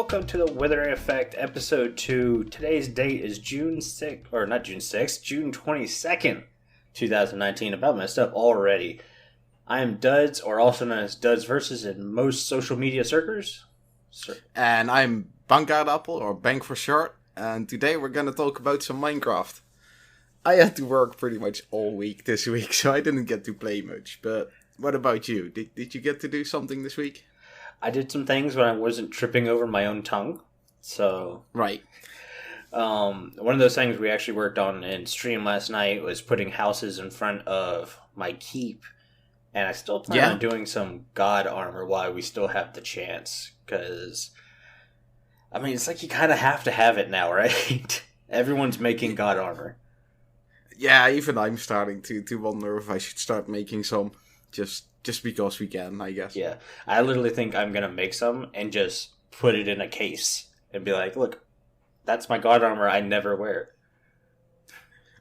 welcome to the Withering Effect, episode 2. Today's date is June 6th, or not June 6th, June 22nd, 2019. About messed up already. I am Duds, or also known as Duds Versus in most social media circles. And I'm Bankgaardappel, or Bank for short, and today we're going to talk about some Minecraft. I had to work pretty much all week this week, so I didn't get to play much, but what about you? Did you get to do something this week? I did some things when I wasn't tripping over my own tongue, so... Right. One of those things we actually worked on in stream last night was putting houses in front of my keep, and I still plan on doing some god armor while we still have the chance, because, I mean, it's like you kind of have to have it now, right? Everyone's making god armor. Yeah, even I'm starting to wonder if I should start making some, just because we can, I guess. Yeah, I literally think I'm going to make some and just put it in a case and be like, look, that's my god armor I never wear.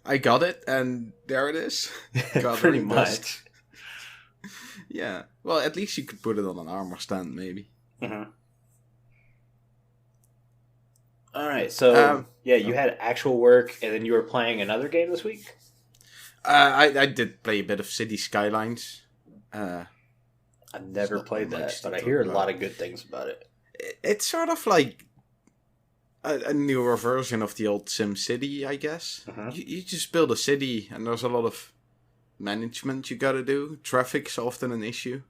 I got it, and there it is. Pretty much. Yeah, well, at least you could put it on an armor stand, maybe. Mm-hmm. Alright, so, you had actual work, and then you were playing another game this week? I did play a bit of City Skylines. I've never played that, but I hear a lot of good things about it. It's sort of like a newer version of the old SimCity, I guess. Mm-hmm. You just build a city, and there's a lot of management you gotta do. Traffic's often an issue.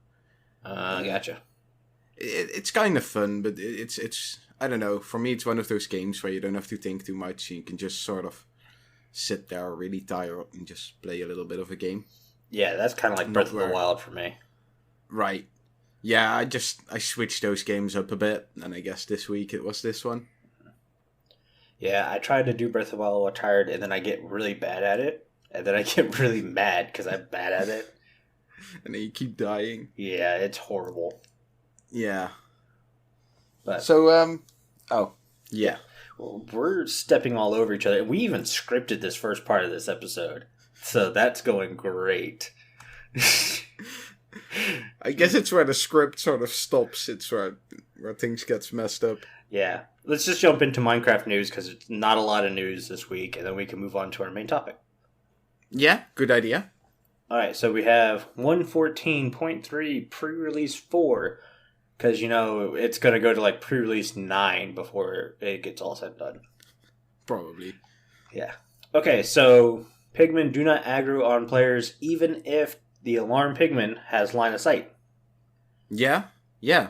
Gotcha. It's kind of fun, but it's I don't know. For me, it's one of those games where you don't have to think too much. You can just sort of sit there really tired and just play a little bit of a game. Yeah, that's kind of like Breath of the Wild for me. Right. Yeah, I switched those games up a bit, and I guess this week it was this one. Yeah, I tried to do Breath of the Wild while tired, and then I get really bad at it, and then I get really mad because I'm bad at it. And then you keep dying. Yeah, it's horrible. Yeah. But so, yeah. Well, we're stepping all over each other, and we even scripted this first part of this episode, so that's going great. I guess it's where the script sort of stops. It's where things gets messed up. Yeah. Let's just jump into Minecraft news, because it's not a lot of news this week, and then we can move on to our main topic. Yeah, good idea. Alright, so we have 1.14.3 pre-release 4, because, it's going to go to, pre-release 9 before it gets all said and done. Probably. Yeah. Okay, so Pigmen do not aggro on players, even if the alarm Pigman has line of sight. Yeah.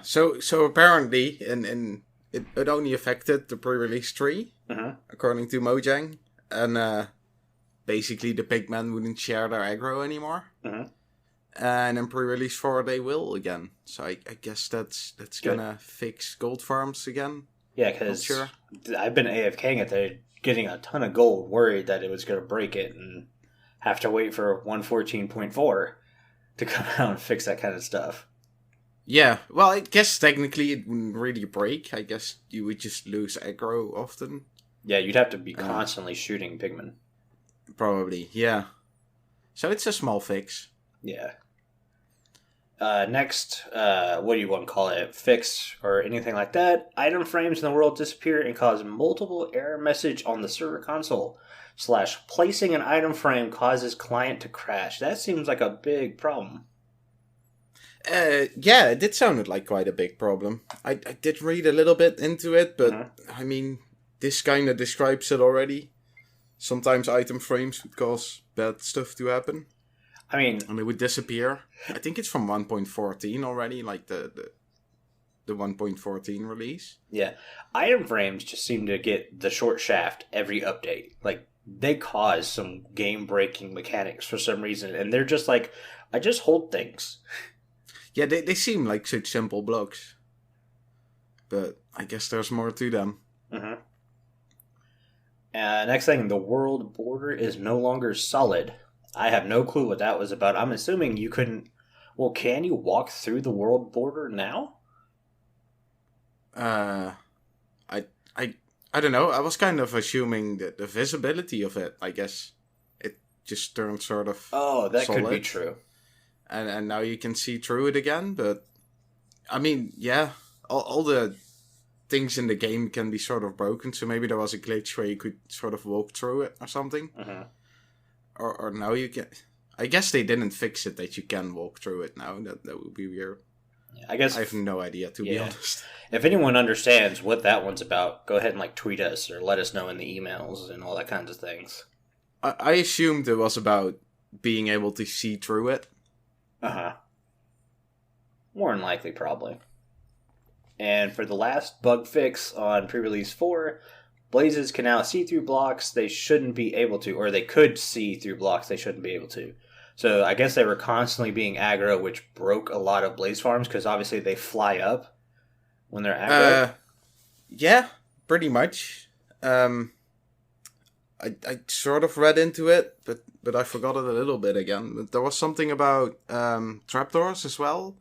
So apparently, it only affected the pre-release 3, according to Mojang, and basically the Pigmen wouldn't share their aggro anymore. And in pre-release 4 they will again. So I guess that's gonna fix gold farms again. Yeah, because I've been AFKing it there, getting a ton of gold, worried that it was going to break it and have to wait for 1.14.4 to come out and fix that kind of stuff. Yeah, well, I guess technically it wouldn't really break. I guess you would just lose aggro often. Yeah, you'd have to be constantly shooting Pigmen. Probably, yeah. So it's a small fix. Yeah. Next, what do you want to call it? Fix or anything like that. Item frames in the world disappear and cause multiple error message on the server console. / placing an item frame causes client to crash. That seems like a big problem. Yeah, it did sound like quite a big problem. I did read a little bit into it, but I mean, this kind of describes it already. Sometimes item frames would cause bad stuff to happen. I mean, and it would disappear. I think it's from 1.14 already, like the 1.14 release. Yeah, item frames just seem to get the short shaft every update. They cause some game-breaking mechanics for some reason, and they're just like, I just hold things. Yeah, they seem like such simple blocks. But I guess there's more to them. Next thing, the world border is no longer solid. I have no clue what that was about. I'm assuming you couldn't... Well, can you walk through the world border now? I don't know. I was kind of assuming that the visibility of it, I guess, it just turned sort of that solid. Could be true. And now you can see through it again, but I mean, yeah, all the things in the game can be sort of broken. So maybe there was a glitch where you could sort of walk through it or something. Mm-hmm. Or now you can. I guess they didn't fix it that you can walk through it now. That would be weird. I guess I have no idea, to be honest. If anyone understands what that one's about, go ahead and tweet us or let us know in the emails and all that kinds of things. I assumed it was about being able to see through it. Uh-huh. More than likely, probably. And for the last bug fix on pre-release 4, blazes can now see through blocks they shouldn't be able to, or they could see through blocks they shouldn't be able to. So I guess they were constantly being aggro, which broke a lot of blaze farms, because obviously they fly up when they're aggro. Yeah, pretty much. I sort of read into it, but I forgot it a little bit again. But there was something about trapdoors as well.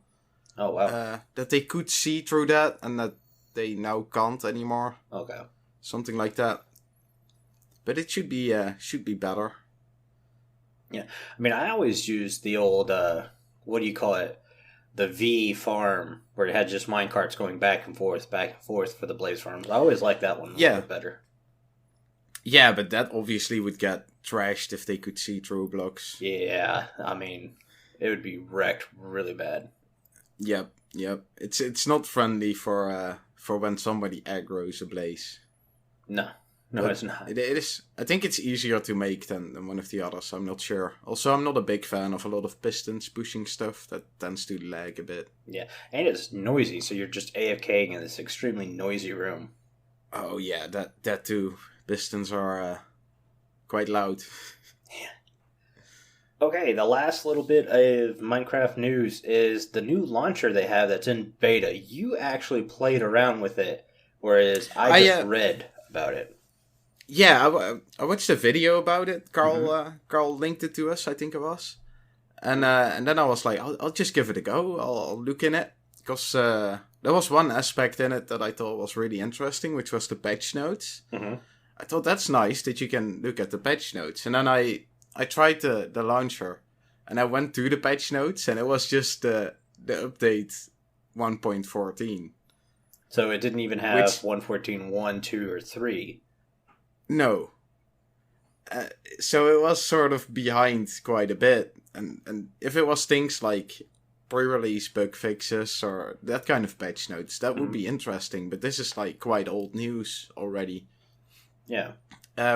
Oh, wow. That they could see through that, and that they now can't anymore. Okay. Something like that. But it should be better. Yeah. I mean, I always used the old, what do you call it? The V farm, where it had just minecarts going back and forth for the blaze farms. I always liked that one a little bit better. Yeah, but that obviously would get trashed if they could see through blocks. Yeah, I mean, it would be wrecked really bad. Yep. It's not friendly for when somebody aggroes a blaze. No, it's not. It is. I think it's easier to make than one of the others. I'm not sure. Also, I'm not a big fan of a lot of pistons pushing stuff. That tends to lag a bit. Yeah, and it's noisy, so you're just AFKing in this extremely noisy room. Oh yeah, that too. Pistons are quite loud. Yeah. Okay, the last little bit of Minecraft news is the new launcher they have that's in beta. You actually played around with it, whereas I just read about it. Yeah, I watched a video about it. Carl linked it to us, I think it was. And then I was like, I'll just give it a go. I'll look in it. Because there was one aspect in it that I thought was really interesting, which was the patch notes. Mm-hmm. I thought that's nice that you can look at the patch notes. And then I tried the launcher, and I went to the patch notes, and it was just the update 1.14. So it didn't even have 1.14, 1, 2, or 3. No. So it was sort of behind quite a bit. And if it was things like pre-release bug fixes or that kind of patch notes, that would be interesting. But this is quite old news already. Yeah.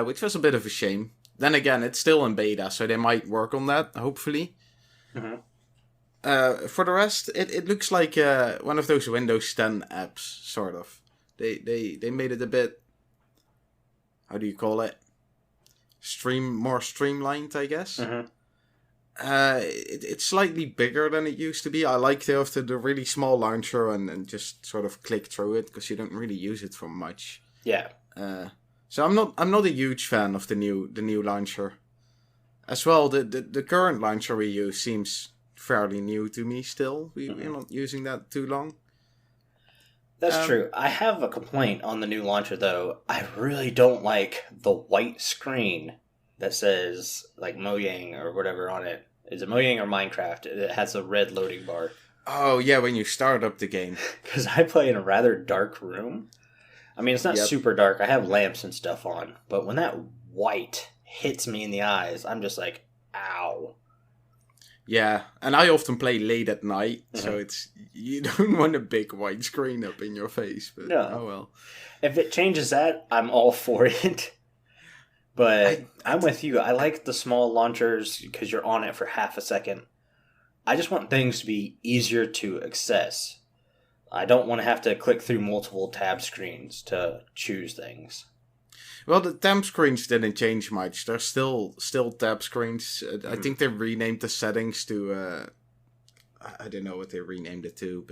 Which was a bit of a shame. Then again, it's still in beta, so they might work on that, hopefully. Mm-hmm. For the rest, it looks like one of those Windows 10 apps, sort of. They made it a bit, how do you call it? More streamlined, I guess. Mm-hmm. It's slightly bigger than it used to be. I like the really small launcher and just sort of click through it, because you don't really use it for much. Yeah. So I'm not a huge fan of the new launcher. As well, the current launcher we use seems fairly new to me still. We're not using that too long. That's true. I have a complaint on the new launcher, though. I really don't like the white screen that says, Mojang or whatever on it. Is it Mojang or Minecraft? It has a red loading bar. Oh, yeah, when you start up the game. Because I play in a rather dark room. I mean, it's not super dark. I have lamps and stuff on. But when that white hits me in the eyes, I'm just like, ow. Yeah, and I often play late at night, so you don't want a big white screen up in your face. But oh well. If it changes that, I'm all for it. But I'm with you. I like the small launchers because you're on it for half a second. I just want things to be easier to access. I don't want to have to click through multiple tab screens to choose things. Well, the tab screens didn't change much. They're still tab screens. I think they renamed the settings to... I don't know what they renamed it to,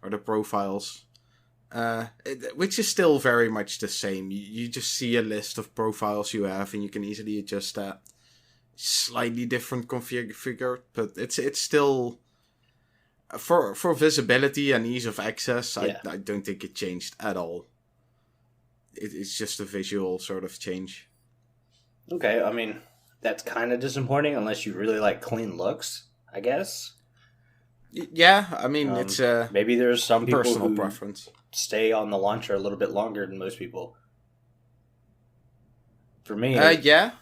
or the profiles. Which is still very much the same. You just see a list of profiles you have, and you can easily adjust that. Slightly different configured, but it's still... For visibility and ease of access, I don't think it changed at all. It's just a visual sort of change. Okay, I mean, that's kind of disappointing unless you really like clean looks, I guess. Yeah, I mean, it's maybe there's some people personal who preference. stay on the launcher a little bit longer than most people. For me, yeah.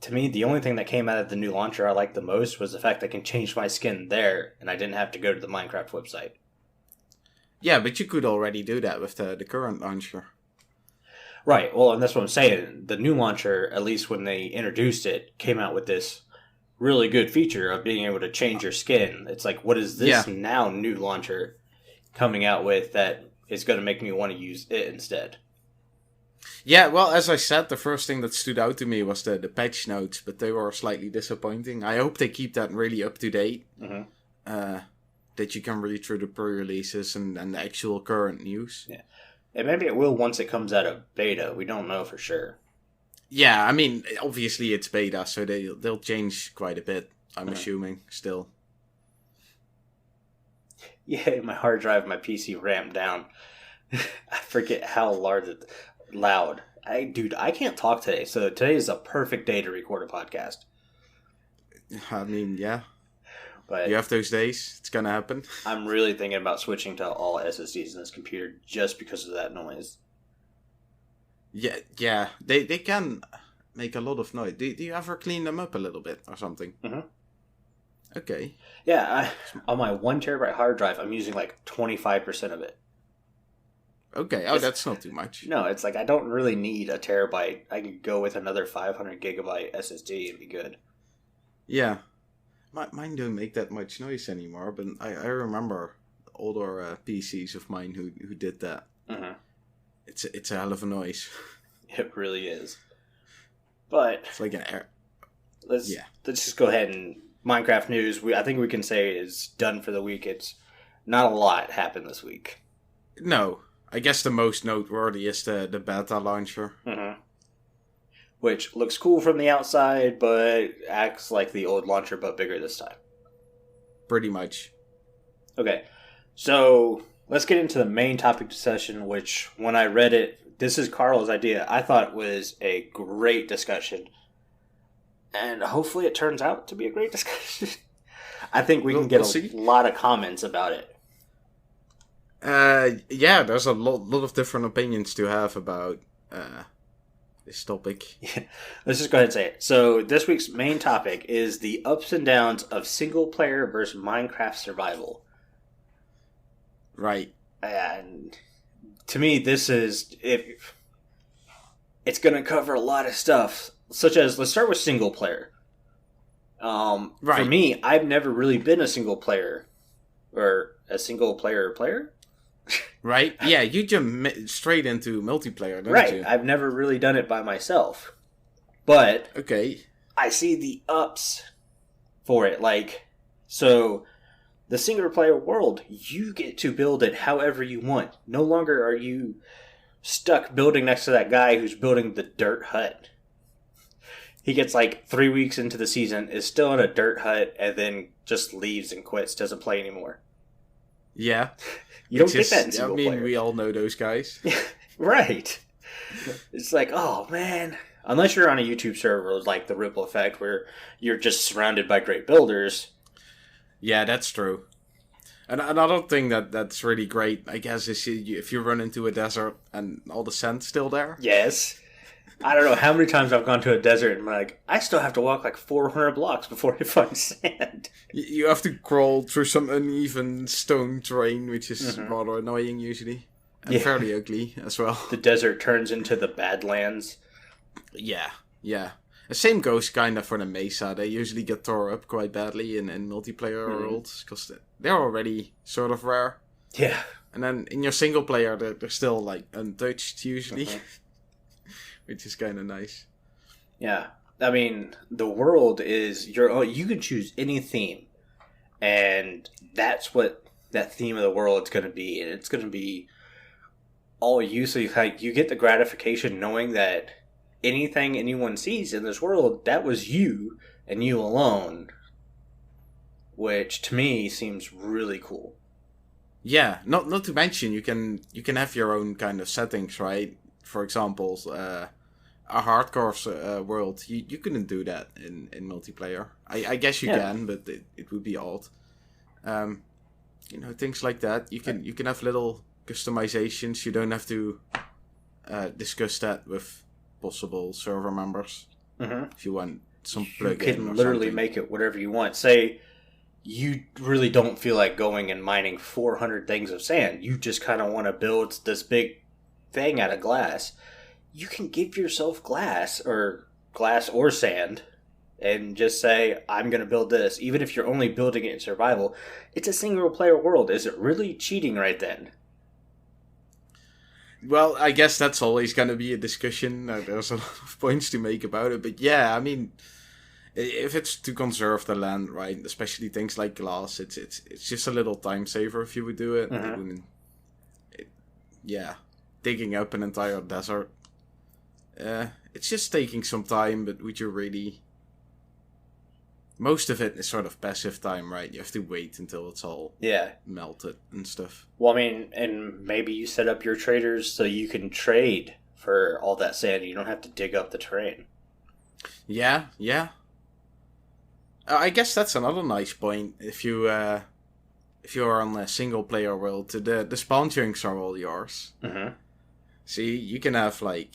To me, the only thing that came out of the new launcher I liked the most was the fact I can change my skin there, and I didn't have to go to the Minecraft website. Yeah, but you could already do that with the current launcher. Right, well, and that's what I'm saying. The new launcher, at least when they introduced it, came out with this really good feature of being able to change your skin. It's like, what is this now new launcher coming out with that is going to make me want to use it instead? Yeah, well, as I said, the first thing that stood out to me was the patch notes, but they were slightly disappointing. I hope they keep that really up to date. Mm-hmm. That you can read through the pre-releases and the actual current news. Yeah. And maybe it will once it comes out of beta. We don't know for sure. Yeah, I mean, obviously it's beta, so they'll change quite a bit, I'm assuming, still. Yeah, my hard drive, my PC ramped down. I forget how loud. I can't talk today, so today is a perfect day to record a podcast. I mean, yeah. But you have those days. It's gonna happen. I'm really thinking about switching to all SSDs in this computer just because of that noise. Yeah. They can make a lot of noise. Do you ever clean them up a little bit or something? Mm-hmm. Okay. Yeah, on my 1 terabyte hard drive, I'm using like 25% of it. Okay, that's not too much. No, it's like I don't really need a terabyte. I could go with another 500 gigabyte SSD and be good. Yeah. Mine don't make that much noise anymore, but I remember older PCs of mine who did that. Mm-hmm. It's a hell of a noise. It really is. But it's like an air. Let's just go ahead and Minecraft news. I think we can say is done for the week. It's not a lot happened this week. No, I guess the most noteworthy is the beta launcher. Mm-hmm. Which looks cool from the outside, but acts like the old launcher, but bigger this time. Pretty much. Okay, so let's get into the main topic discussion, which when I read it, this is Carl's idea. I thought it was a great discussion. And hopefully it turns out to be a great discussion. I think we can get a lot of comments about it. Yeah, there's a lot of different opinions to have about this topic. Yeah. Let's just go ahead and say it. So this week's main topic is the ups and downs of single player versus Minecraft survival. Right. And to me, this is it's going to cover a lot of stuff, such as let's start with single player. Right. For me, I've never really been a single player or a single player. Right? Yeah, you jump straight into multiplayer, don't right. you? Right. I've never really done it by myself. But okay, I see the ups for it. Like, so the single player world, you get to build it however you want. No longer are you stuck building next to that guy who's building the dirt hut. He gets like 3 weeks into the season, is still in a dirt hut, and then just leaves and quits, doesn't play anymore. Yeah. You don't get that in single player. We all know those guys. Right. It's like, oh, man. Unless you're on a YouTube server like the Ripple Effect, where you're just surrounded by great builders. Yeah, that's true. And another thing that's really great, I guess, is if you run into a desert and all the sand's still there. Yes. I don't know how many times I've gone to a desert and I'm like, I still have to walk like 400 blocks before I find sand. You have to crawl through some uneven stone terrain, which is rather annoying usually. And fairly ugly as well. The desert turns into the Badlands. Yeah. The same goes kind of for the Mesa. They usually get tore up quite badly in multiplayer worlds, because they're already sort of rare. Yeah. And then in your single player, they're still like untouched usually. Which is kind of nice. Yeah. I mean, the world is your own. You can choose any theme. And that's what that theme of the world is going to be. And it's going to be all you. So you get the gratification knowing that anything anyone sees in this world, that was you and you alone. Which, to me, seems really cool. Yeah. Not to mention, you can have your own kind of settings, right? For example, a hardcore world, you couldn't do that in multiplayer. I guess you can, but it would be odd. Things like that. You can have little customizations. You don't have to discuss that with possible server members. If you want some plugin, you can literally make it whatever you want. Say you really don't feel like going and mining 400 things of sand. You just kind of want to build this big thing out of glass. You can give yourself glass or sand and just say, I'm going to build this. Even if you're only building it in survival, it's a single player world. Is it really cheating right then? Well, I guess that's always going to be a discussion. There's a lot of points to make about it. But yeah, I mean, if it's to conserve the land, right, especially things like glass, it's just a little time saver if you would do it. Digging up an entire desert. It's just taking some time, but would you really... Most of it is sort of passive time, right? You have to wait until it's all melted and stuff. Well, I mean, and maybe you set up your traders so you can trade for all that sand. You don't have to dig up the terrain. Yeah. I guess that's another nice point. If you are on a single player world, the spawn chunks are all yours. See, you can have like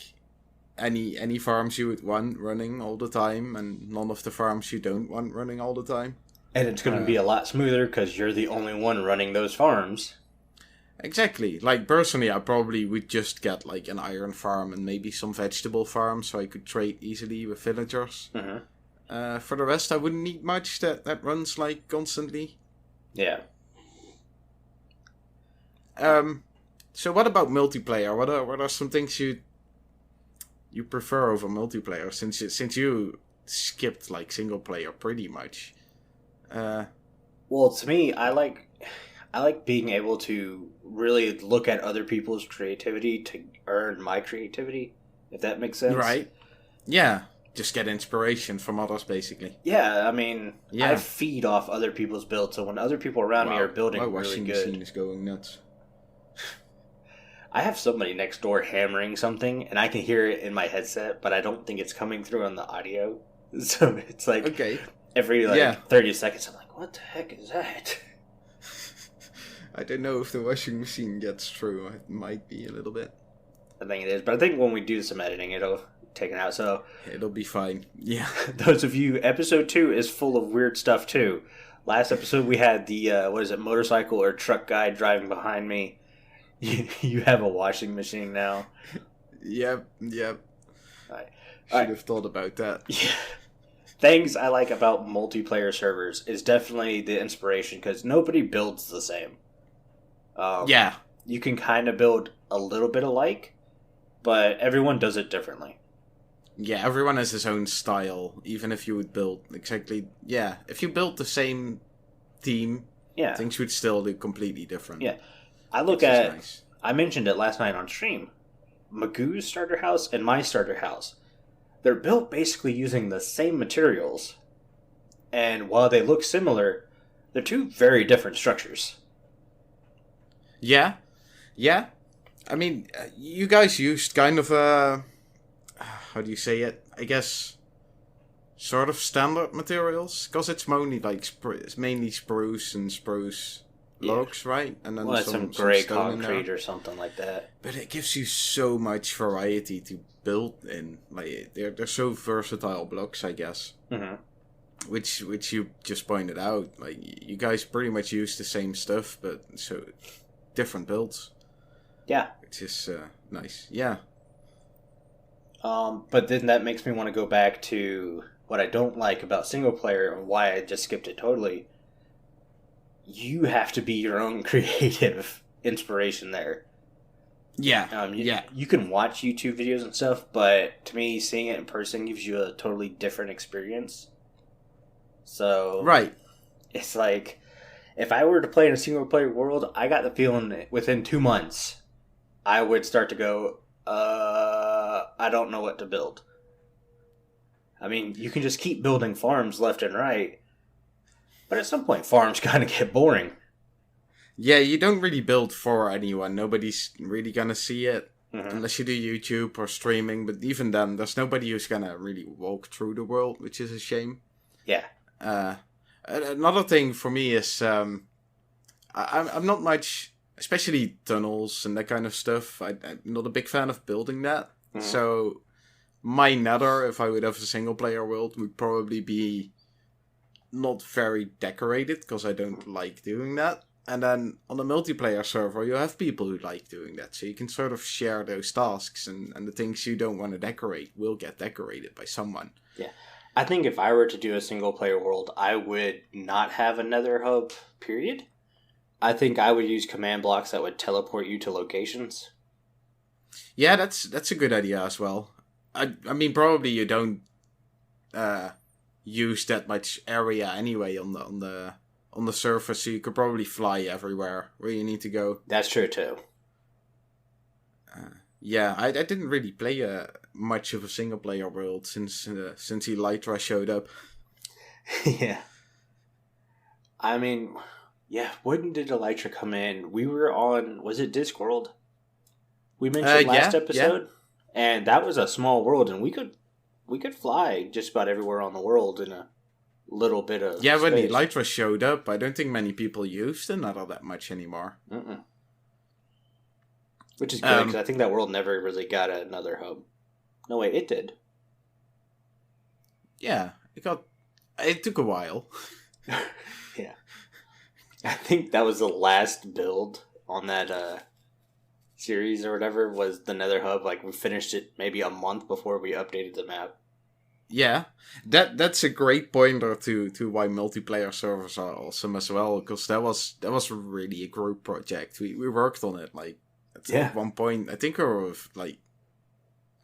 any farms you would want running all the time, and none of the farms you don't want running all the time. And it's going to be a lot smoother because you're the only one running those farms. Exactly. Like, personally, I probably would just get like an iron farm and maybe some vegetable farm so I could trade easily with villagers. For the rest, I wouldn't need much that runs like constantly. Yeah. So what about multiplayer? What are some things you prefer over multiplayer, since you skipped like single player pretty much? Well, to me, I like being able to really look at other people's creativity to earn my creativity, if that makes sense. Right. Yeah. Just get inspiration from others, basically. Yeah, I mean, I feed off other people's builds, so when other people around me are building really good... My washing machine is going nuts. I have somebody next door hammering something, and I can hear it in my headset, but I don't think it's coming through on the audio. So it's like every 30 seconds, I'm like, what the heck is that? I don't know if the washing machine gets through. It might be a little bit. I think it is, but I think when we do some editing, it'll take it out. So it'll be fine. Yeah. Those of you, episode 2 is full of weird stuff too. Last episode we had the motorcycle or truck guy driving behind me. You have a washing machine now. Yep. Should have thought about that. Yeah. Things I like about multiplayer servers is definitely the inspiration, because nobody builds the same. You can kind of build a little bit alike, but everyone does it differently. Yeah, everyone has his own style, even if you would build exactly... Yeah, if you built the same team, things would still look completely different. Yeah. I look at... Nice. I mentioned it last night on stream. Magoo's starter house and my starter house. They're built basically using the same materials. And while they look similar, they're two very different structures. Yeah. I mean, you guys used kind of a... How do you say it? I guess... Sort of standard materials? Because it's mainly like it's mainly spruce and spruce... logs, right? And then some grey concrete or something like that. But it gives you so much variety to build in. Like they're so versatile blocks, I guess. Which you just pointed out. Like you guys pretty much use the same stuff, but so different builds. Yeah, which is nice. Yeah. But then that makes me want to go back to what I don't like about single player and why I just skipped it totally. You have to be your own creative inspiration there. Yeah. You can watch YouTube videos and stuff, but to me, seeing it in person gives you a totally different experience. So, right. It's like, if I were to play in a single player world, I got the feeling that within 2 months, I would start to go, I don't know what to build. I mean, you can just keep building farms left and right. But at some point, farms kind of get boring. Yeah, you don't really build for anyone. Nobody's really gonna see it. Unless you do YouTube or streaming. But even then, there's nobody who's gonna really walk through the world, which is a shame. Yeah. Another thing for me is... I'm not much especially tunnels and that kind of stuff. I'm not a big fan of building that. Mm. So my nether, if I would have a single player world, would probably be not very decorated, because I don't like doing that. And then on a multiplayer server, you have people who like doing that. So you can sort of share those tasks, and the things you don't want to decorate will get decorated by someone. Yeah. I think if I were to do a single player world, I would not have a nether hub, period. I think I would use command blocks that would teleport you to locations. Yeah, that's a good idea as well. I mean, probably you don't use that much area anyway on the surface, so you could probably fly everywhere where you need to go. That's true too. Yeah, I didn't really play much of a single player world since Elytra showed up. Yeah. I mean, yeah, when did Elytra come in? We were on, was it Discworld? We mentioned last episode, and that was a small world, and we could fly just about everywhere on the world in a little bit of space. When Elytra showed up, I don't think many people used Nether that much anymore. Mm-mm. Which is good, because I think that world never really got another hub. No, wait, it did. Yeah, it took a while. Yeah. I think that was the last build on that series or whatever, was the Nether hub. Like, we finished it maybe a month before we updated the map. Yeah, that's a great pointer to why multiplayer servers are awesome as well, because that was really a group project. We worked on it, like, at one point. I think we were with, like,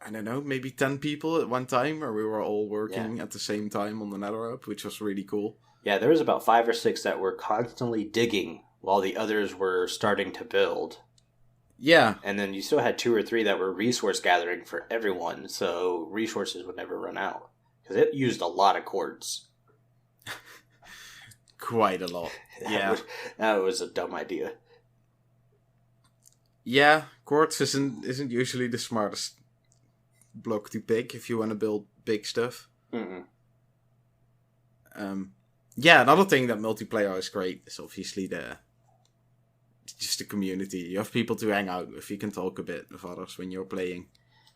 I don't know, maybe 10 people at one time, or we were all working at the same time on the Nether hub, which was really cool. Yeah, there was about 5 or 6 that were constantly digging while the others were starting to build. Yeah. And then you still had 2 or 3 that were resource gathering for everyone, so resources would never run out. Because it used a lot of quartz. Quite a lot. That was a dumb idea. Yeah, quartz isn't usually the smartest block to pick if you want to build big stuff. Mm-mm. Yeah, another thing that multiplayer is great is obviously just the community. You have people to hang out with. You can talk a bit with others when you're playing.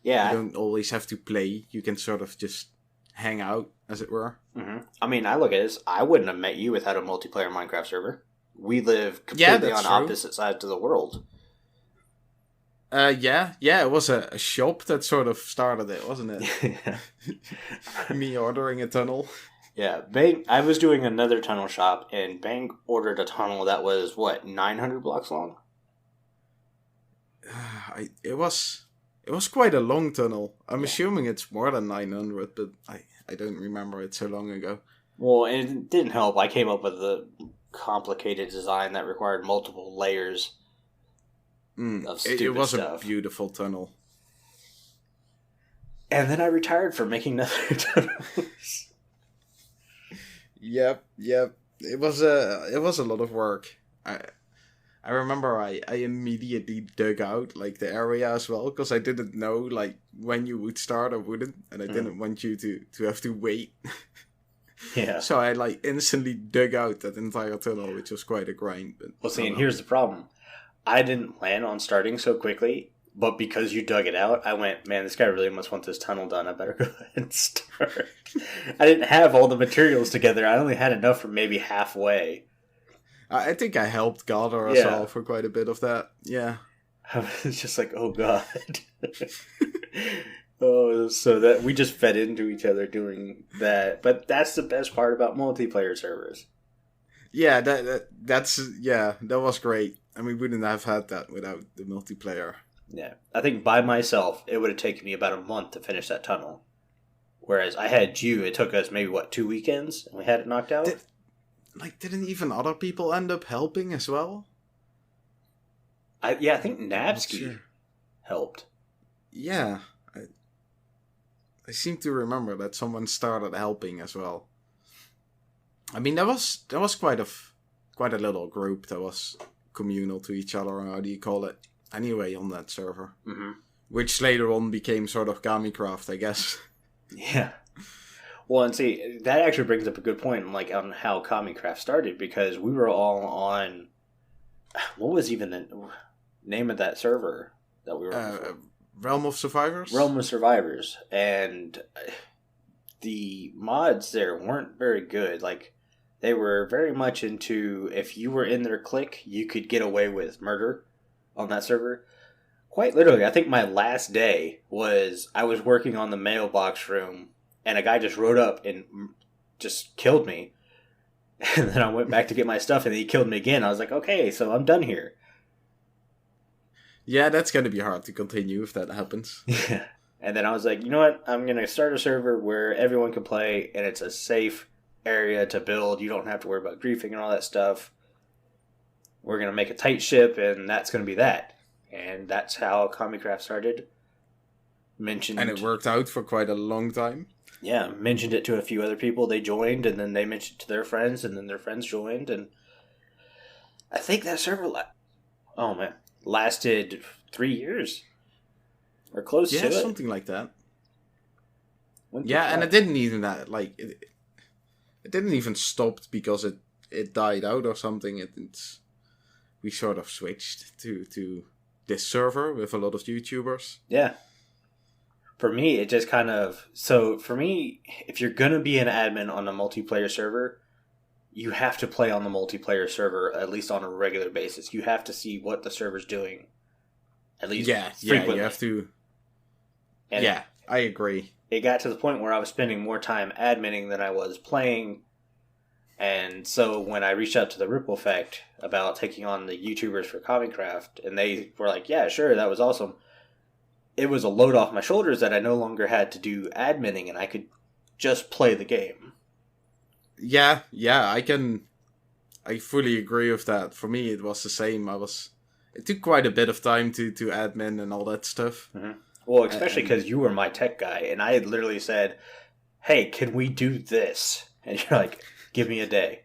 Yeah. You don't always have to play. You can sort of just hang out, as it were. Mm-hmm. I mean, I look at this. I wouldn't have met you without a multiplayer Minecraft server. We live completely on opposite sides of the world. Yeah, it was a shop that sort of started it, wasn't it? Yeah. Me ordering a tunnel. Yeah, Bang. I was doing another tunnel shop, and Bang ordered a tunnel that was, 900 blocks long? It was quite a long tunnel. I'm assuming it's more than 900, but I don't remember it so long ago. Well, and it didn't help. I came up with a complicated design that required multiple layers of stupid stuff. It was a beautiful tunnel. And then I retired from making nether tunnels. Yep. It was a lot of work. I remember I immediately dug out, like, the area as well, because I didn't know, like, when you would start or wouldn't, and I didn't want you to have to wait. Yeah. So I, like, instantly dug out that entire tunnel, which was quite a grind. But well, see, and here's the problem. I didn't plan on starting so quickly, but because you dug it out, I went, man, this guy really must want this tunnel done. I better go ahead and start. I didn't have all the materials together. I only had enough for maybe halfway. I think I helped gather us all for quite a bit of that. Yeah. I was just like, oh, God. So that we just fed into each other doing that. But that's the best part about multiplayer servers. Yeah, that was great. I mean, we wouldn't have had that without the multiplayer. Yeah. I think by myself, it would have taken me about a month to finish that tunnel. Whereas I had you, it took us maybe, 2 weekends, and we had it knocked out? Didn't even other people end up helping as well? I think Nabsky helped. Yeah. I seem to remember that someone started helping as well. I mean, there was quite a little group that was communal to each other, or how do you call it? Anyway, on that server. Mm-hmm. Which later on became sort of Kamicraft, I guess. Yeah. Well, and see, that actually brings up a good point, like, on how Kamicraft started, because we were all on what was even the name of that server that we were Realm of Survivors? Realm of Survivors. And the mods there weren't very good. Like, they were very much into, if you were in their clique, you could get away with murder on that server. Quite literally, I think my last day was, I was working on the mailbox room, and a guy just rode up and just killed me. And then I went back to get my stuff, and he killed me again. I was like, okay, so I'm done here. Yeah, that's going to be hard to continue if that happens. Yeah. And then I was like, you know what? I'm going to start a server where everyone can play, and it's a safe area to build. You don't have to worry about griefing and all that stuff. We're going to make a tight ship, and that's going to be that. And that's how Kamicraft started. And it worked out for quite a long time. Yeah, mentioned it to a few other people. They joined, and then they mentioned it to their friends, and then their friends joined. And I think that server, lasted 3 years. Or close to it. Yeah, something like that. Yeah, and it didn't even it didn't even stop because it died out or something. We sort of switched to this server with a lot of YouTubers. Yeah. For me, it just kind of... So, for me, if you're going to be an admin on a multiplayer server, you have to play on the multiplayer server, at least on a regular basis. You have to see what the server's doing. At least frequently. You have to... And I agree. It got to the point where I was spending more time adminning than I was playing. And so when I reached out to the Ripple Effect about taking on the YouTubers for Kamicraft, and they were like, yeah, sure, that was awesome. It was a load off my shoulders that I no longer had to do adminning, and I could just play the game. Yeah, I fully agree with that. For me, it was the same. It took quite a bit of time to admin and all that stuff. Mm-hmm. Well, especially because you were my tech guy, and I had literally said, hey, can we do this? And you're like, give me a day.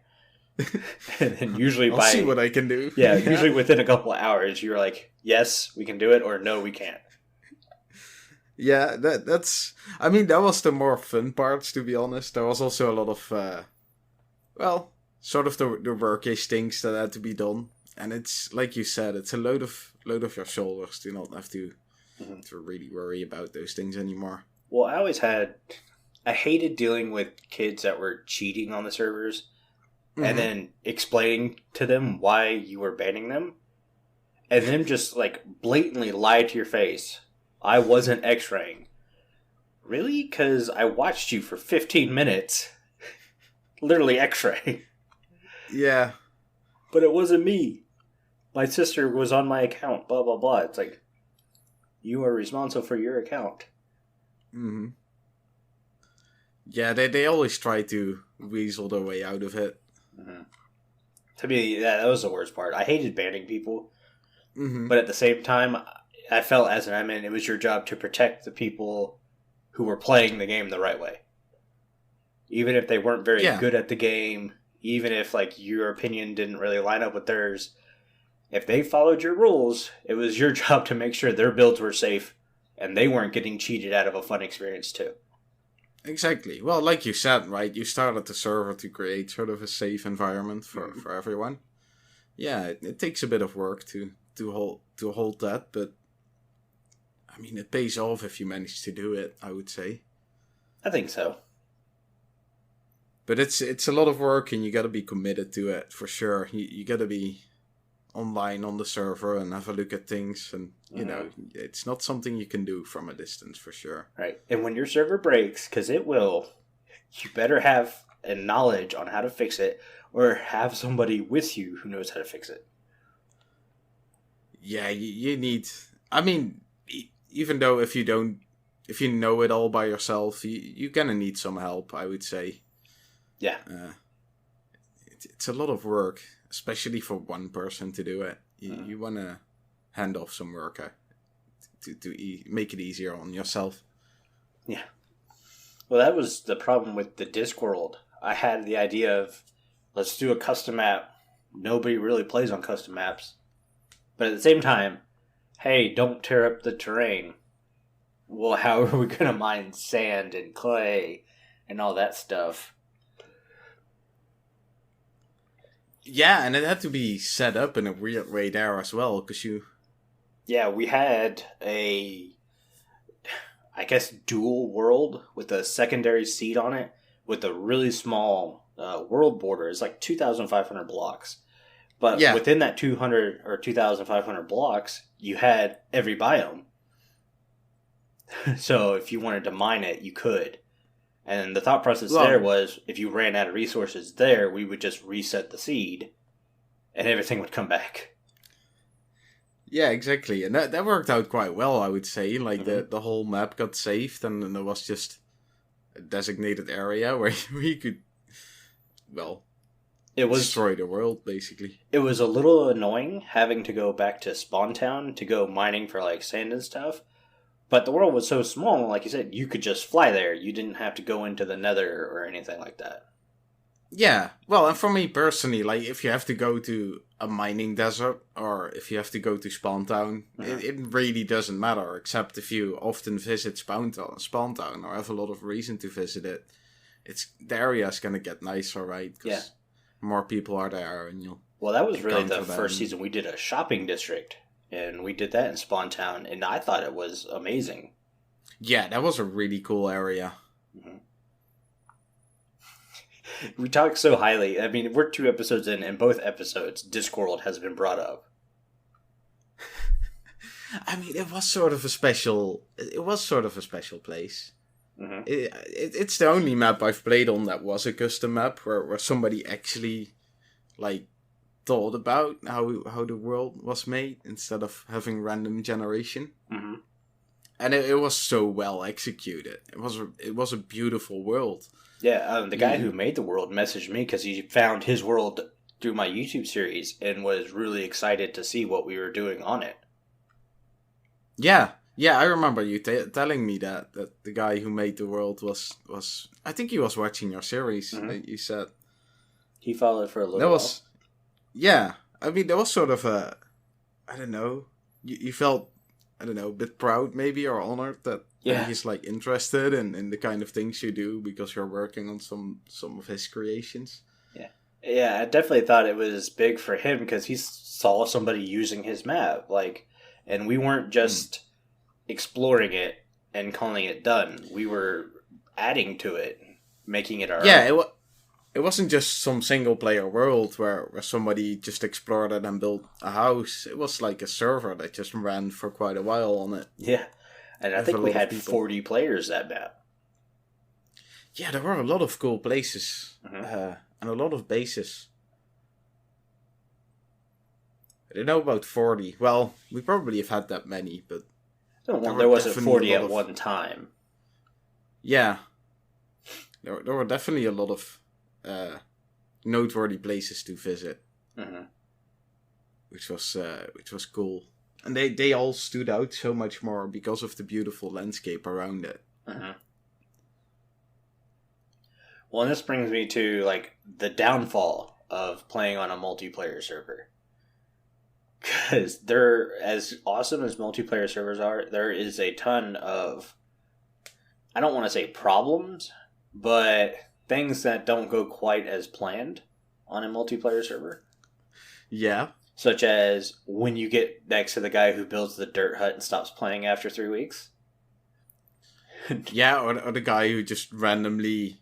And then usually I'll see what I can do. Yeah, usually within a couple of hours, you're like, yes, we can do it, or no, we can't. Yeah, that's... I mean, that was the more fun parts, to be honest. There was also a lot of, sort of the workish things that had to be done. And it's, like you said, it's a load of your shoulders to not have to really worry about those things anymore. Well, I hated dealing with kids that were cheating on the servers and then explaining to them why you were banning them. And them just, blatantly lie to your face. I wasn't X-raying. Really? Because I watched you for 15 minutes. Literally X-ray. Yeah. But it wasn't me. My sister was on my account, blah, blah, blah. It's like, you are responsible for your account. Mm-hmm. Yeah, they always try to weasel their way out of it. Mm-hmm. To me, that was the worst part. I hated banning people. Mm-hmm. But at the same time, I felt as an admin, it was your job to protect the people who were playing the game the right way. Even if they weren't very good at the game, even if your opinion didn't really line up with theirs, if they followed your rules, it was your job to make sure their builds were safe and they weren't getting cheated out of a fun experience too. Exactly. Well, like you said, right, you started the server to create sort of a safe environment for everyone. Yeah, it takes a bit of work to hold that, but I mean, it pays off if you manage to do it, I would say. I think so. But it's a lot of work, and you got to be committed to it, for sure. You got to be online on the server and have a look at things, and, you know, it's not something you can do from a distance, for sure. Right. And when your server breaks, because it will, you better have a knowledge on how to fix it, or have somebody with you who knows how to fix it. Yeah, you need... I mean... Even though if you know it all by yourself, you're gonna need some help, I would say. Yeah. It's a lot of work, especially for one person to do it. You want to hand off some work to make it easier on yourself. Yeah. Well, that was the problem with the Discworld. I had the idea of, let's do a custom map. Nobody really plays on custom maps. But at the same time, hey, don't tear up the terrain. Well, how are we going to mine sand and clay and all that stuff? Yeah, and it had to be set up in a weird way there as well, because you... Yeah, we had I guess, dual world with a secondary seed on it with a really small world border. It's like 2,500 blocks. But within that 200 or 2,500 blocks, you had every biome. So if you wanted to mine it, you could. And the thought process there was, if you ran out of resources there, we would just reset the seed, and everything would come back. Yeah, exactly. And that worked out quite well, I would say. Like, the whole map got saved, and then there was just a designated area where you could, destroy the world, basically. It was a little annoying having to go back to Spawn Town to go mining for, like, sand and stuff. But the world was so small, like you said, you could just fly there. You didn't have to go into the nether or anything like that. Yeah, well, and for me personally, like, if you have to go to a mining desert, or if you have to go to Spawn Town, it really doesn't matter, except if you often visit Spawn Town, or have a lot of reason to visit it. The area's gonna get nicer, right? Yeah. More people are there, and you'll... Well, that was really the first season we did a shopping district. And we did that in Spawn Town, and I thought it was amazing. Yeah, that was a really cool area. Mm-hmm. We talk so highly. I mean, we're 2 episodes in, and both episodes, Discworld has been brought up. I mean, it was sort of a special place. Mm-hmm. It's the only map I've played on that was a custom map, where somebody actually, like, thought about how the world was made instead of having random generation. Mm-hmm. And it was so well executed. It was a beautiful world. Yeah, the guy who made the world messaged me because he found his world through my YouTube series and was really excited to see what we were doing on it. Yeah, I remember you telling me that the guy who made the world was I think he was watching your series. You said he followed for a little while. Yeah, I mean, there was sort of a, I don't know, you felt, I don't know, a bit proud maybe, or honored that he's, like, interested in the kind of things you do because you're working on some of his creations. Yeah, I definitely thought it was big for him because he saw somebody using his map, like, and we weren't just exploring it and calling it done. We were adding to it, making it our own. Yeah, it wasn't just some single-player world where somebody just explored it and built a house. It was like a server that just ran for quite a while on it. Yeah, and I think we had 40 players that map. Yeah, there were a lot of cool places and a lot of bases. I don't know about 40. Well, we probably have had that many, but... there wasn't 40 at one time. Yeah. There were definitely a lot of... noteworthy places to visit, which was cool, and they all stood out so much more because of the beautiful landscape around it. Well, and this brings me to, like, the downfall of playing on a multiplayer server, because they're as awesome as multiplayer servers are. There is a ton of, I don't want to say problems, but things that don't go quite as planned on a multiplayer server. Yeah. Such as when you get next to the guy who builds the dirt hut and stops playing after 3 weeks. Yeah, or the guy who just randomly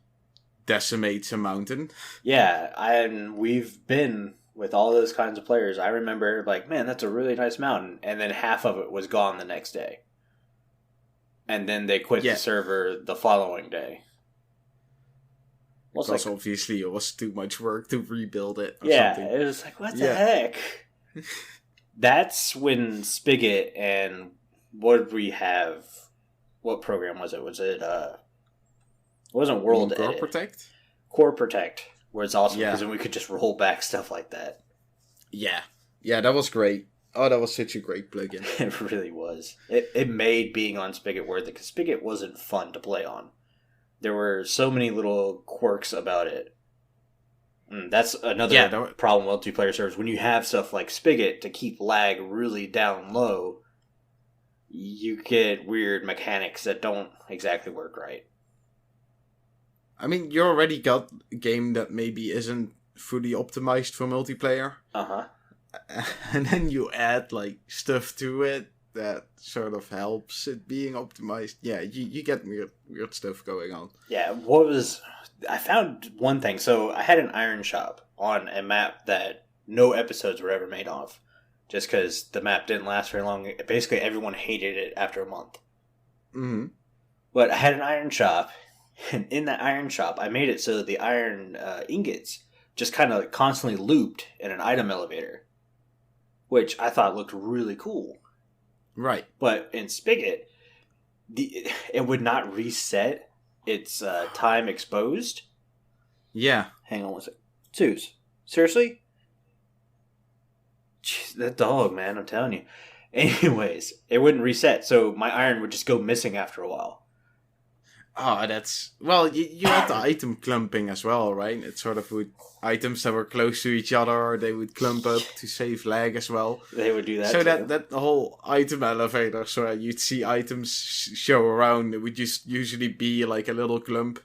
decimates a mountain. Yeah, and we've been with all those kinds of players. I remember, like, man, that's a really nice mountain. And then half of it was gone the next day. And then they quit the server the following day. Because obviously it was too much work to rebuild it. Something. It was like, what the heck? That's when Spigot and what did we have? What program was it? Was it, it wasn't World Edit. Core Protect? Core Protect, where it's awesome because then we could just roll back stuff like that. Yeah. Yeah, that was great. Oh, that was such a great plugin. It really was. It made being on Spigot worth it because Spigot wasn't fun to play on. There were so many little quirks about it. That's another problem with multiplayer servers. When you have stuff like Spigot to keep lag really down low, you get weird mechanics that don't exactly work right. I mean, you already got a game that maybe isn't fully optimized for multiplayer. Uh-huh. And then you add like stuff to it that sort of helps it being optimized. Yeah, you get weird stuff going on. Yeah, I found one thing. So I had an iron shop on a map that no episodes were ever made of. Just because the map didn't last very long. Basically, everyone hated it after a month. Mm-hmm. But I had an iron shop, and in that iron shop, I made it so the iron ingots just kind of constantly looped in an item elevator, which I thought looked really cool. Right. But in Spigot, it would not reset its time exposed. Yeah. Hang on one second. Zeus, seriously? Jeez, that dog, man, I'm telling you. Anyways, it wouldn't reset, so my iron would just go missing after a while. Oh, that's... Well, you had the item clumping as well, right? It sort of would... Items that were close to each other, they would clump up to save lag as well. They would do that, so too. that whole item elevator, so you'd see items show around, it would just usually be like a little clump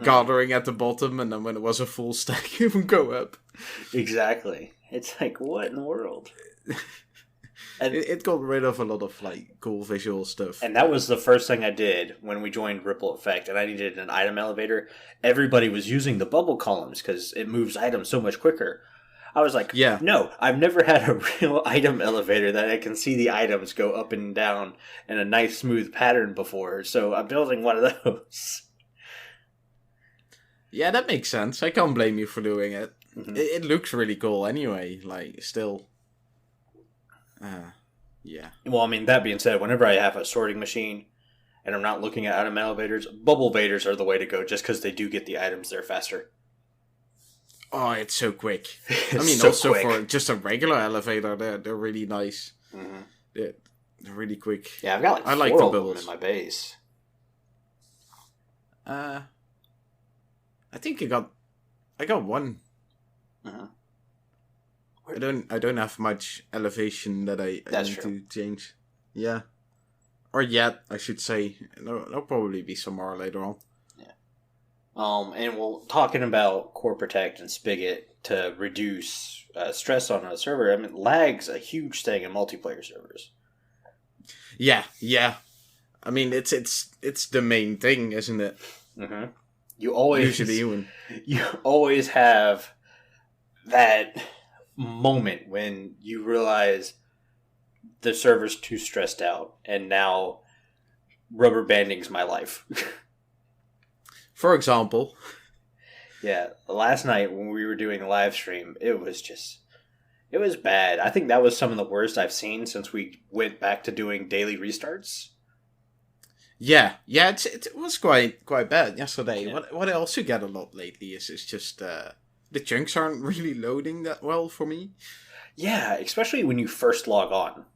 gathering at the bottom, and then when it was a full stack, it would go up. Exactly. It's like, what in the world? And it got rid of a lot of like cool visual stuff. And that was the first thing I did when we joined Ripple Effect, and I needed an item elevator. Everybody was using the bubble columns because it moves items so much quicker. I was like, yeah. No, I've never had a real item elevator that I can see the items go up and down in a nice smooth pattern before, so I'm building one of those. Yeah, that makes sense. I can't blame you for doing it. Mm-hmm. It looks really cool anyway, like, still. Yeah. Well, I mean, that being said, whenever I have a sorting machine and I'm not looking at item elevators, bubble vaders are the way to go just because they do get the items there faster. Oh, it's so quick. It's I mean, so also quick. for just a regular elevator, they're really nice. Mm-hmm. They're really quick. Yeah, I've got like I like four the of them bubbles in my base. I think I got one. Uh-huh. I don't have much elevation that I need to change. Yeah. Or yet, I should say. There'll probably be some more later on. Yeah. And we're talking about Core Protect and Spigot to reduce stress on a server. I mean, lag's a huge thing in multiplayer servers. Yeah. I mean, it's the main thing, isn't it? Mm-hmm. You always have that moment when you realize the server's too stressed out and now rubber banding's my life. For example. Yeah, last night when we were doing the live stream, it was bad. I think that was some of the worst I've seen since we went back to doing daily restarts. Yeah, it was quite bad yesterday. Yeah. What I also get a lot lately is just the chunks aren't really loading that well for me. Yeah, especially when you first log on.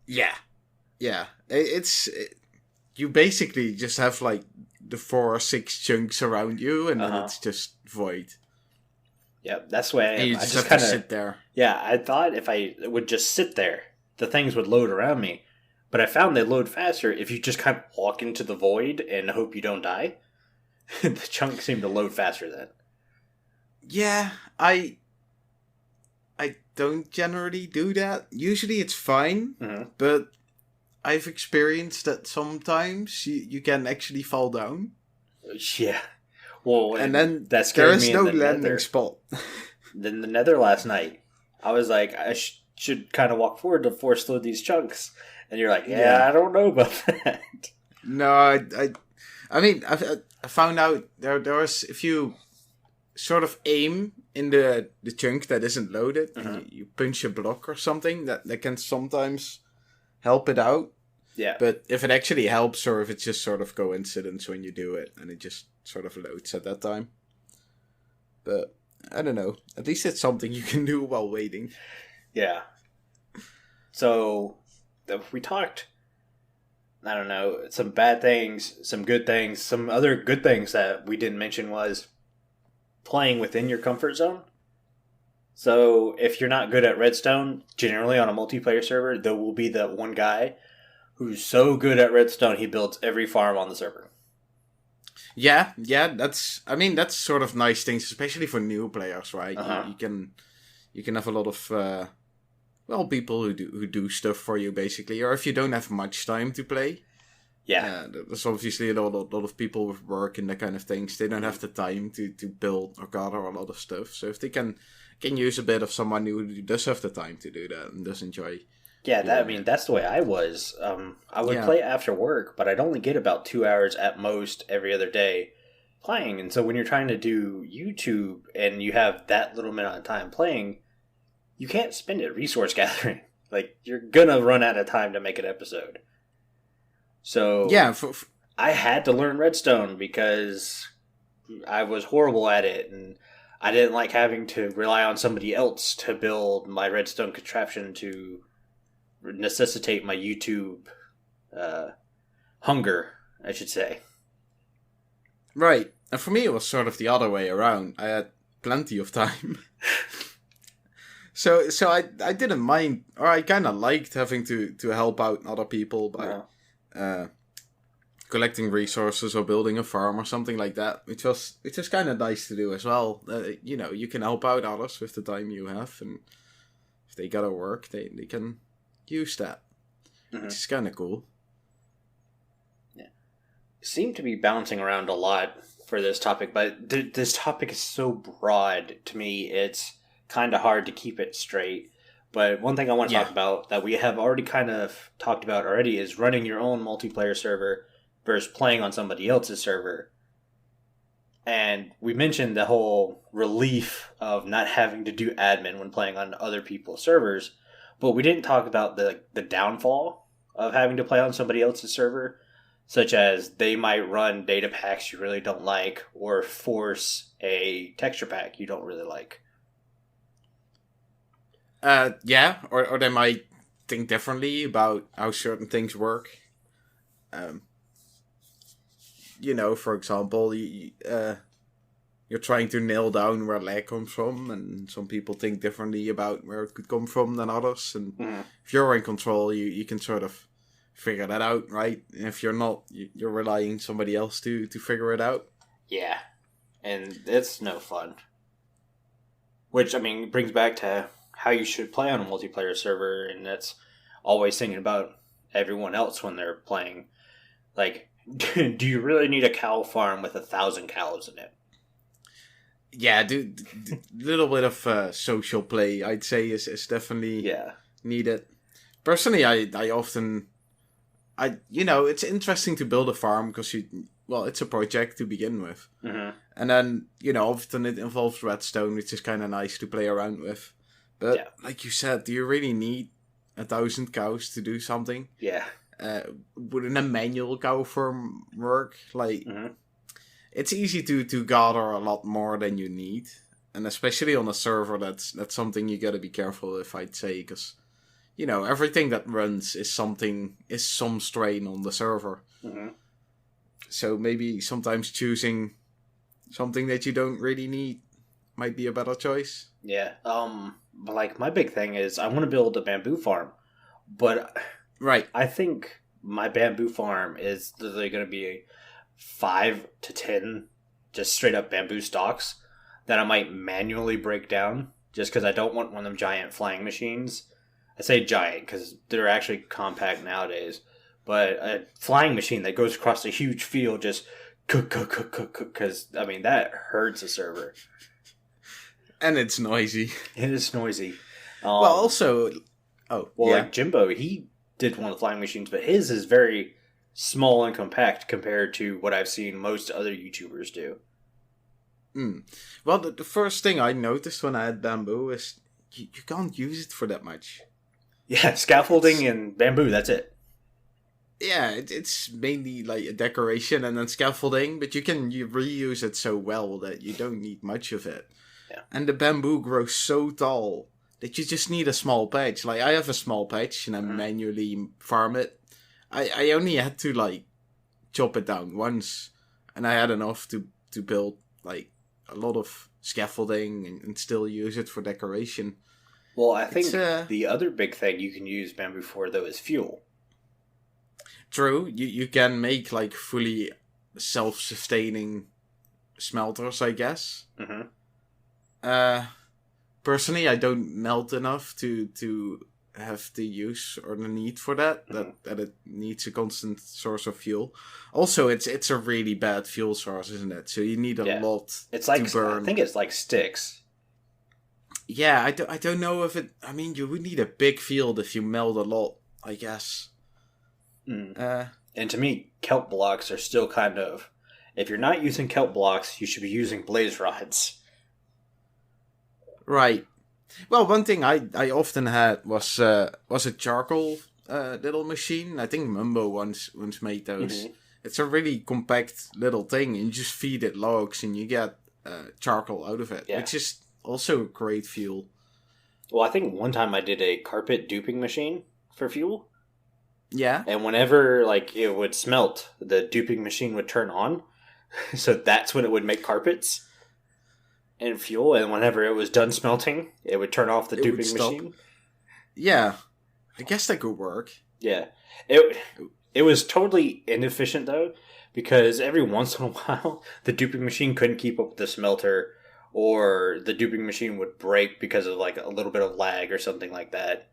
Yeah. You basically just have like the 4 or 6 chunks around you, and then it's just void. Yeah, that's the way I am. And you I just just have kind to of sit there. Yeah, I thought if I would just sit there, the things would load around me. But I found they load faster if you just kind of walk into the void and hope you don't die. The chunks seem to load faster then. Yeah, I don't generally do that. Usually it's fine, but I've experienced that sometimes you can actually fall down. Yeah. Well, and then that scared there is me no in the landing nether. spot. Then the nether last night, I was like, I should kind of walk forward to force load these chunks. And you're like, yeah, I don't know about that. No, I mean, I found out there was, if you sort of aim in the chunk that isn't loaded, and you punch a block or something, that can sometimes help it out. Yeah. But if it actually helps, or if it's just sort of coincidence when you do it, and it just sort of loads at that time. But, I don't know. At least it's something you can do while waiting. Yeah. So, we talked, I don't know, some bad things, some good things. Some other good things that we didn't mention was playing within your comfort zone. So if you're not good at redstone, generally on a multiplayer server, there will be that one guy who's so good at redstone he builds every farm on the server. Yeah, that's sort of nice things, especially for new players, right? You can have a lot of people who do stuff for you basically, or if you don't have much time to play. Yeah, there's obviously a lot of people with work and that kind of things. They don't have the time to build or gather a lot of stuff. So if they can use a bit of someone who does have the time to do that and does enjoy. Yeah, that's the way I was. I would play after work, but I'd only get about 2 hours at most every other day playing. And so when you're trying to do YouTube and you have that little amount of time playing, you can't spend it resource gathering. Like, you're gonna run out of time to make an episode. So yeah, I had to learn Redstone because I was horrible at it, and I didn't like having to rely on somebody else to build my Redstone contraption to necessitate my YouTube hunger, I should say. Right. And for me, it was sort of the other way around. I had plenty of time. So I didn't mind, or I kind of liked having to help out other people by collecting resources or building a farm or something like that, which was kind of nice to do as well. You can help out others with the time you have, and if they gotta work, they can use that, which is kind of cool. Yeah, seem to be bouncing around a lot for this topic, but this topic is so broad to me. It's kind of hard to keep it straight. But one thing I want to talk about that we have already kind of talked about already is running your own multiplayer server versus playing on somebody else's server. And we mentioned the whole relief of not having to do admin when playing on other people's servers, but we didn't talk about the downfall of having to play on somebody else's server, such as they might run data packs you really don't like or force a texture pack you don't really like. Or they might think differently about how certain things work. For example, you're trying to nail down where lag comes from, and some people think differently about where it could come from than others. And if you're in control, you can sort of figure that out, right? And if you're not, you're relying on somebody else to figure it out. Yeah, and it's no fun. Which, brings back to how you should play on a multiplayer server, and that's always thinking about everyone else when they're playing. Like, do you really need a cow farm with 1,000 cows in it? Yeah, little bit of social play, I'd say, is definitely needed. Personally, I often, it's interesting to build a farm because it's a project to begin with. Mm-hmm. And then, often it involves redstone, which is kind of nice to play around with. But like you said, do you really need 1,000 cows to do something? Yeah. Wouldn't a manual cow farm work? Like, it's easy to gather a lot more than you need. And especially on a server, that's something you gotta be careful with, I'd say. Because, everything that runs is some strain on the server. Mm-hmm. So maybe sometimes choosing something that you don't really need might be a better choice. Yeah. But like my big thing is I want to build a bamboo farm, but I think my bamboo farm is literally going to be 5 to 10 just straight up bamboo stalks that I might manually break down just because I don't want one of them giant flying machines. I say giant because they're actually compact nowadays, but a flying machine that goes across a huge field just cook because that hurts a server. And it's noisy. It is noisy. Like Jimbo, he did one of the flying machines, but his is very small and compact compared to what I've seen most other YouTubers do. Well, the first thing I noticed when I had bamboo is you can't use it for that much. Yeah, scaffolding and bamboo, that's it. Yeah, it's mainly like a decoration and then scaffolding, but you reuse it so well that you don't need much of it. Yeah. And the bamboo grows so tall that you just need a small patch. Like, I have a small patch and I manually farm it. I only had to, chop it down once. And I had enough to build, a lot of scaffolding and still use it for decoration. Well, I think the other big thing you can use bamboo for, though, is fuel. True. You can make, fully self-sustaining smelters, I guess. Mm-hmm. Personally, I don't melt enough to have the use or the need for that. Mm-hmm. That it needs a constant source of fuel. Also, it's a really bad fuel source, isn't it? So you need a lot. It's like to burn. I think it's like sticks. Yeah, I don't know if it. I mean, you would need a big field if you melt a lot, I guess. Mm. And to me, kelp blocks are still kind of. If you're not using kelp blocks, you should be using blaze rods. Right. Well, one thing I often had was a charcoal little machine. I think Mumbo once made those. Mm-hmm. It's a really compact little thing, and you just feed it logs, and you get charcoal out of it, which is also a great fuel. Well, I think one time I did a carpet duping machine for fuel. Yeah. And whenever it would smelt, the duping machine would turn on. So that's when it would make carpets and fuel. And whenever it was done smelting, it would turn off the duping machine. Yeah. I guess that could work. Yeah. It was totally inefficient, though, because every once in a while, the duping machine couldn't keep up with the smelter, or the duping machine would break because of a little bit of lag or something like that.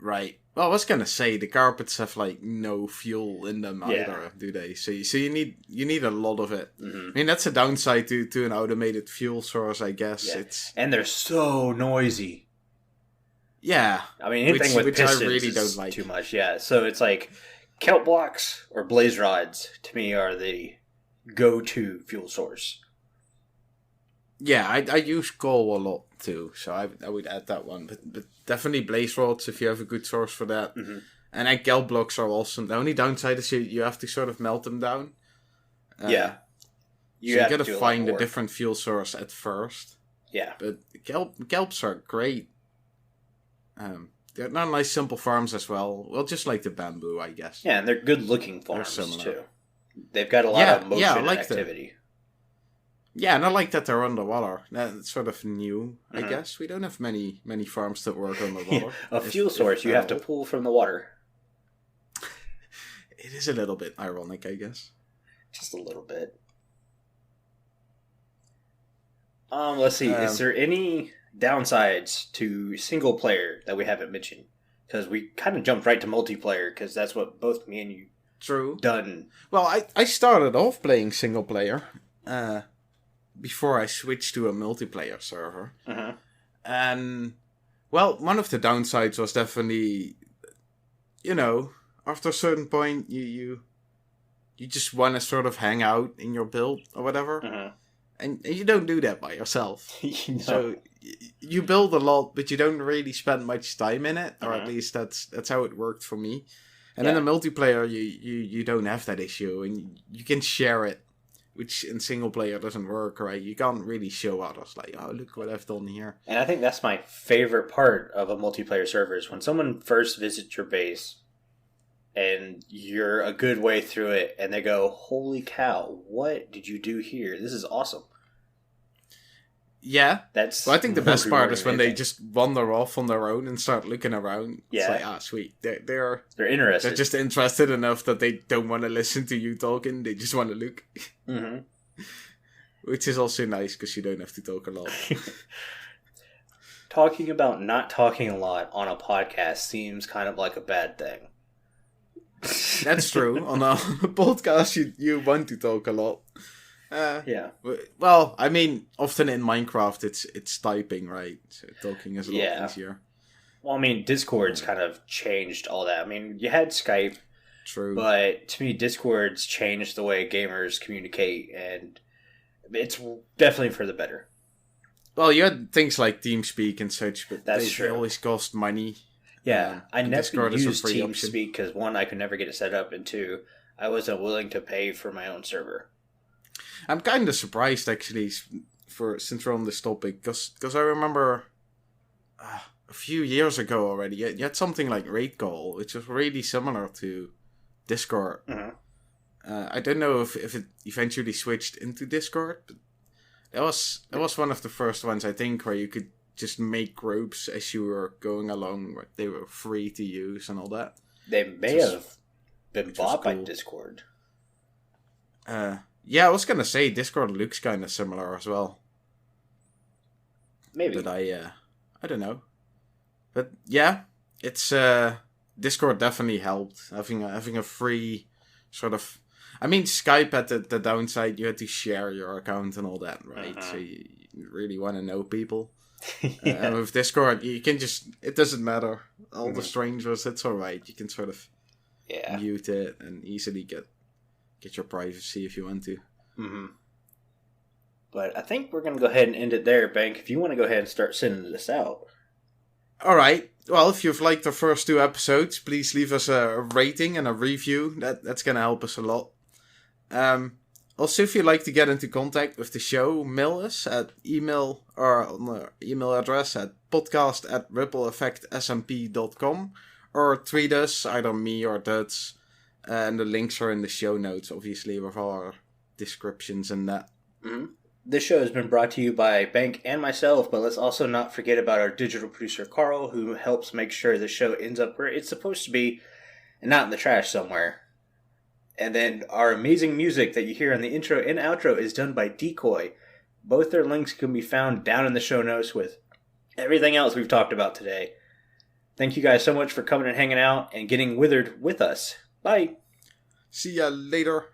Right. Well, I was gonna say the carpets have no fuel in them either, do they? So you need a lot of it. Mm-hmm. I mean, that's a downside to an automated fuel source, I guess. Yeah. And they're so noisy. Yeah. I mean, anything with pistons I really don't like too much. Yeah. So it's kelp blocks or blaze rods to me are the go-to fuel source. Yeah, I use coal a lot too, so I would add that one. But definitely blaze rods if you have a good source for that. Mm-hmm. And then kelp blocks are awesome. The only downside is you have to sort of melt them down. Yeah. You gotta find a different fuel source at first. Yeah. But kelps are great. They're not nice simple farms as well. Well, just like the bamboo, I guess. Yeah, and they're good looking farms too. They've got a lot of motion and activity. Yeah, and I like that they're underwater. That's sort of new, I guess. We don't have many farms that work underwater. A fuel source you have to pull from the water. It is a little bit ironic, I guess. Just a little bit. Let's see. Is there any downsides to single player that we haven't mentioned? Because we kind of jumped right to multiplayer, because that's what both me and you done. Well, I started off playing single player. Before I switched to a multiplayer server. Uh-huh. And, well, one of the downsides was definitely, after a certain point, you just want to sort of hang out in your build or whatever. Uh-huh. And you don't do that by yourself. No. So you build a lot, but you don't really spend much time in it. Or at least that's how it worked for me. And in a multiplayer, you don't have that issue. And you can share it. Which in single player doesn't work, right? You can't really show others, oh, look what I've done here. And I think that's my favorite part of a multiplayer server is when someone first visits your base and you're a good way through it and they go, holy cow, what did you do here? This is awesome. Yeah. Well, I think the best part is when they just wander off on their own and start looking around. Yeah. It's sweet. They're interested. They're just interested enough that they don't want to listen to you talking. They just want to look. Mm-hmm. Which is also nice because you don't have to talk a lot. Talking about not talking a lot on a podcast seems kind of like a bad thing. That's true. On a podcast, you want to talk a lot. Yeah. Well, I mean, often in Minecraft, it's typing, right? So talking is a lot easier. Well, I mean, Discord's kind of changed all that. I mean, you had Skype. True. But to me, Discord's changed the way gamers communicate, and it's definitely for the better. Well, you had things like TeamSpeak and such, but they always cost money. Yeah, I never used TeamSpeak because, one, I could never get it set up, and two, I wasn't willing to pay for my own server. I'm kind of surprised, actually, since we're on this topic, because I remember a few years ago already, you had something like Raid Call, which was really similar to Discord. Mm-hmm. I don't know if it eventually switched into Discord, but that was one of the first ones, I think, where you could just make groups as you were going along. Where they were free to use and all that. They may have been bought by Discord. Yeah, I was gonna say Discord looks kind of similar as well. Maybe. But I don't know. But yeah, it's Discord definitely helped having a free sort of. I mean, Skype had the downside. You had to share your account and all that, right? So you really want to know people. And with Discord, you can just. It doesn't matter. All the strangers, it's alright. You can sort of mute it and easily get your privacy if you want to. Mm-hmm. But I think we're going to go ahead and end it there, Bank. If you want to go ahead and start sending this out. Alright. Well, if you've liked the first 2 episodes, please leave us a rating and a review. That's going to help us a lot. Also, if you'd like to get into contact with the show, mail us at email or on our email address at podcast@rippleeffectsmp.com or tweet us, either me or Duds. And the links are in the show notes, obviously, with our descriptions and that. Mm-hmm. This show has been brought to you by Bank and myself, but let's also not forget about our digital producer, Carl, who helps make sure the show ends up where it's supposed to be and not in the trash somewhere. And then our amazing music that you hear in the intro and outro is done by Decoy. Both their links can be found down in the show notes with everything else we've talked about today. Thank you guys so much for coming and hanging out and getting withered with us. Bye. See ya later.